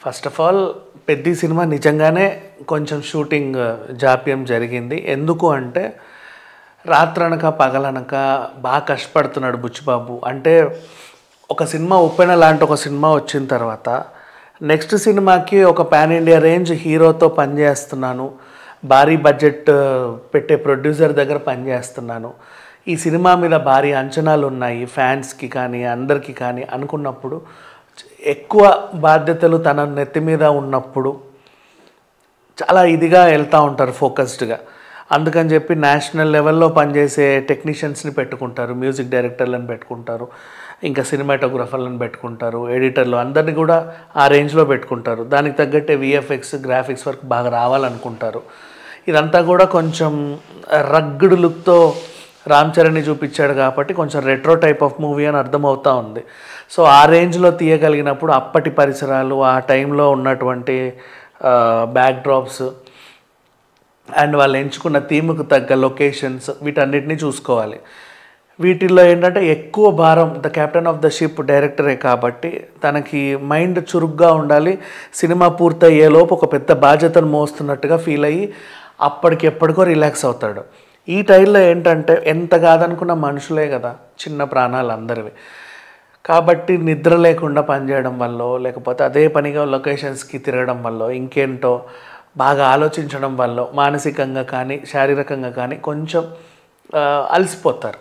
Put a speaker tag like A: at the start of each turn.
A: First of all Peddi cinema నిజంగానే కొంచెం shooting జాప్యం జరిగింది. ఎందుకు అంటే రాత్రనక పగలనక బాగా కష్టపడుతున్నాడు బుచ్చిబాబు. అంటే ఒక సినిమా ఉప్పెన లాంటి ఒక సినిమా వచ్చిన తర్వాత నెక్స్ట్ సినిమాకి ఒక పాన్ ఇండియా రేంజ్ హీరోతో పనిచేస్తున్నాను, భారీ బడ్జెట్ పెట్టే ప్రొడ్యూసర్ దగ్గర పనిచేస్తున్నాను, ఈ సినిమా మీద భారీ అంచనాలు ఉన్నాయి ఫ్యాన్స్కి కానీ అందరికీ కానీ అనుకున్నప్పుడు ఎక్కువ బాధ్యతలు తన నెత్తి మీద ఉన్నప్పుడు చాలా ఇదిగా వెళ్తూ ఉంటారు ఫోకస్డ్గా. అందుకని చెప్పి నేషనల్ లెవెల్లో పనిచేసే టెక్నీషియన్స్ని పెట్టుకుంటారు, మ్యూజిక్ డైరెక్టర్లను పెట్టుకుంటారు, ఇంకా సినిమాటోగ్రఫర్లను పెట్టుకుంటారు, ఎడిటర్లు అందరినీ కూడా ఆ రేంజ్లో పెట్టుకుంటారు. దానికి తగ్గట్టే విఎఫ్ఎక్స్ గ్రాఫిక్స్ వర్క్ బాగా రావాలనుకుంటారు. ఇదంతా కూడా కొంచెం రగ్గుడు లుక్తో రామ్ చరణ్ని చూపించాడు కాబట్టి కొంచెం రెట్రో టైప్ ఆఫ్ మూవీ అని అర్థమవుతూ ఉంది. సో ఆ రేంజ్లో తీయగలిగినప్పుడు అప్పటి పరిసరాలు, ఆ టైంలో ఉన్నటువంటి బ్యాక్డ్రాప్స్ అండ్ వాళ్ళు ఎంచుకున్న థీమ్కు తగ్గ లొకేషన్స్ వీటన్నిటిని చూసుకోవాలి. వీటిల్లో ఏంటంటే ఎక్కువ భారం the captain of the ship డైరెక్టరే కాబట్టి తనకి మైండ్ చురుగ్గా ఉండాలి. సినిమా పూర్తయ్యేలోపు ఒక పెద్ద బాధ్యతను మోస్తున్నట్టుగా ఫీల్ అయ్యి అప్పటికెప్పటికో రిలాక్స్ అవుతాడు. ఈ టైంలో ఏంటంటే ఎంత కాదనుకున్న మనుషులే కదా, చిన్న ప్రాణాలు అందరివి. కాబట్టి నిద్ర లేకుండా పనిచేయడం వల్ల లేకపోతే అదే పనిగా లొకేషన్స్కి తిరగడం వల్ల ఇంకేంటో బాగా ఆలోచించడం వల్ల మానసికంగా కానీ శారీరకంగా కానీ కొంచెం అలసిపోతారు.